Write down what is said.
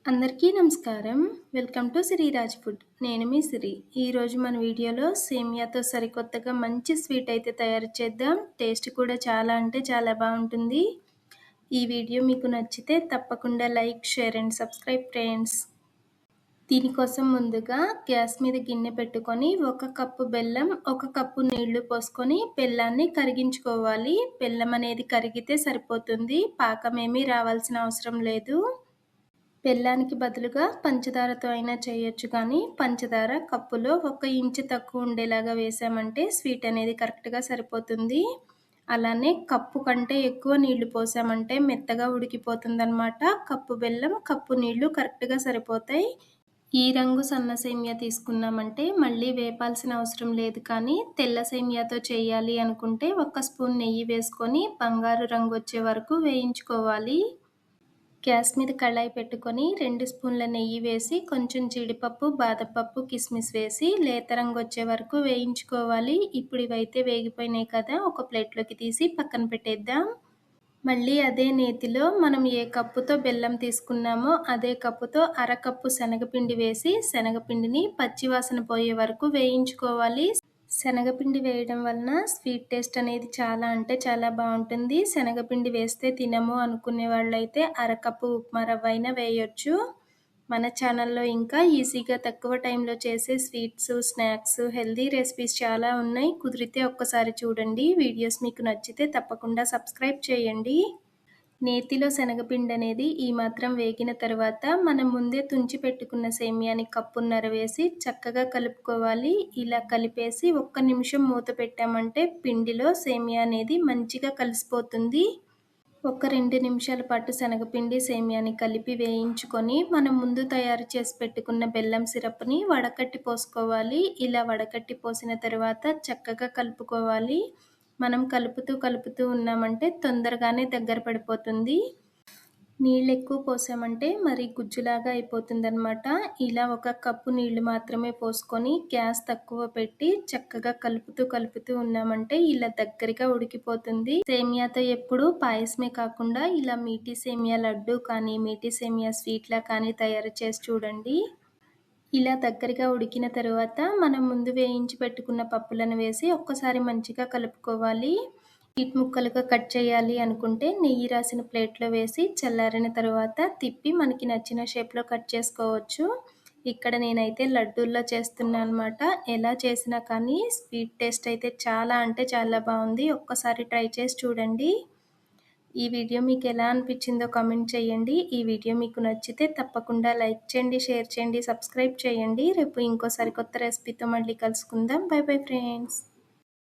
అందరికీ నమస్కారం. Welcome to Sreeraj food. నేను మీ సిరి. ఈరోజు మన వీడియోలో సేమియాతో సరికొత్తగా మంచి స్వీట్ అయితే తయారు చేద్దాం. టేస్ట్ కూడా చాలా అంటే చాలా బాగుంటుంది. ఈ వీడియో మీకు నచ్చితే తప్పకుండా like, share and subscribe friends. దీనికోసం ముందుగా గ్యాస్ మీద గిన్నె పెట్టుకొని 1 కప్పు బెల్లం, 1 కప్పు నీళ్లు పోసుకొని బెల్లాన్ని కరిగించుకోవాలి. బెల్లం అనేది కరిగితే సరిపోతుంది. పాకమేమీ రావాల్సిన అవసరం లేదు. బెల్లానికి బదులుగా పంచదారతో అయినా చేయొచ్చు, కానీ పంచదార కప్పులో 1 ఇంచు తక్కువ ఉండేలాగా వేసామంటే స్వీట్ అనేది కరెక్ట్గా సరిపోతుంది. అలానే కప్పు కంటే ఎక్కువ నీళ్లు పోసామంటే మెత్తగా ఉడికిపోతుందన్నమాట. కప్పు బెల్లం, కప్పు నీళ్లు కరెక్ట్గా సరిపోతాయి. ఈ రంగు సన్న సేమియా తీసుకున్నామంటే మళ్ళీ వేపాల్సిన అవసరం లేదు, కానీ తెల్ల సేమియాతో చేయాలి అనుకుంటే 1 స్పూన్ నెయ్యి వేసుకొని బంగారు రంగు వచ్చే వరకు వేయించుకోవాలి. గ్యాస్ మీద కళాయి పెట్టుకొని 2 స్పూన్ల నెయ్యి వేసి కొంచెం జీడిపప్పు, బాదంపప్పు, కిస్మిస్ వేసి లేత రంగు వచ్చే వరకు వేయించుకోవాలి. ఇప్పుడు ఇవైతే వేగిపోయినాయి కదా, ఒక ప్లేట్లోకి తీసి పక్కన పెట్టేద్దాం. మళ్ళీ అదే నేతిలో మనం ఏ కప్పుతో బెల్లం తీసుకున్నామో అదే కప్పుతో అరకప్పు శనగపిండి వేసి శనగపిండిని పచ్చివాసన పోయే వరకు వేయించుకోవాలి. శనగపిండి వేయడం వలన స్వీట్ టేస్ట్ అనేది చాలా అంటే చాలా బాగుంటుంది. శనగపిండి వేస్తే తినము అనుకునే వాళ్ళైతే అరకప్పు ఉప్మా రవ్వ అయినా వేయొచ్చు. మన ఛానల్లో ఇంకా ఈజీగా తక్కువ టైంలో చేసే స్వీట్స్, స్నాక్స్, హెల్దీ రెసిపీస్ చాలా ఉన్నాయి. కుదిరితే ఒక్కసారి చూడండి. వీడియోస్ మీకు నచ్చితే తప్పకుండా సబ్స్క్రైబ్ చేయండి. నేతిలో శనగపిండి అనేది ఈ మాత్రం వేగిన తర్వాత మనం ముందే తుంచి పెట్టుకున్న సేమియాని కప్పున్నర వేసి చక్కగా కలుపుకోవాలి. ఇలా కలిపేసి 1 నిమిషం మూత పెట్టామంటే పిండిలో సేమియా అనేది మంచిగా కలిసిపోతుంది. 1-2 నిమిషాల పాటు శనగపిండి సేమియాని కలిపి వేయించుకొని మనం ముందు తయారు చేసి పెట్టుకున్న బెల్లం సిరప్ని వడకట్టి పోసుకోవాలి. ఇలా వడకట్టి పోసిన తర్వాత చక్కగా కలుపుకోవాలి. మనం కలుపుతూ ఉన్నామంటే తొందరగానే దగ్గర పడిపోతుంది. నీళ్ళు ఎక్కువ పోసామంటే మరి గుజ్జులాగా అయిపోతుందన్నమాట. ఇలా 1 కప్పు నీళ్లు మాత్రమే పోసుకొని గ్యాస్ తక్కువ పెట్టి చక్కగా కలుపుతూ ఉన్నామంటే ఇలా దగ్గరగా ఉడికిపోతుంది. సేమియాతో ఎప్పుడు పాయసమే కాకుండా ఇలా మీఠీ సేమియా లడ్డు కానీ, మీఠీ సేమియా స్వీట్లా కానీ తయారు చేసి చూడండి. ఇలా దగ్గరగా ఉడికిన తర్వాత మనం ముందు వేయించి పెట్టుకున్న పప్పులను వేసి ఒక్కసారి మంచిగా కలుపుకోవాలి. స్వీట్ ముక్కలుగా కట్ చేయాలి అనుకుంటే నెయ్యి రాసిన ప్లేట్లో వేసి చల్లారిన తర్వాత తిప్పి మనకి నచ్చిన షేప్లో కట్ చేసుకోవచ్చు. ఇక్కడ నేనైతే లడ్డూల్లో చేస్తున్నాను అనమాట. ఎలా చేసినా కానీ స్వీట్ టేస్ట్ అయితే చాలా అంటే చాలా బాగుంది. ఒక్కసారి ట్రై చేసి చూడండి. ఈ వీడియో మీకు ఎలా అనిపించిందో కామెంట్ చేయండి. ఈ వీడియో మీకు నచ్చితే తప్పకుండా లైక్ చేయండి, షేర్ చేయండి, సబ్స్క్రైబ్ చేయండి. రేపు ఇంకోసారి కొత్త రెసిపీతో మళ్ళీ కలుసుకుందాం. By bye friends.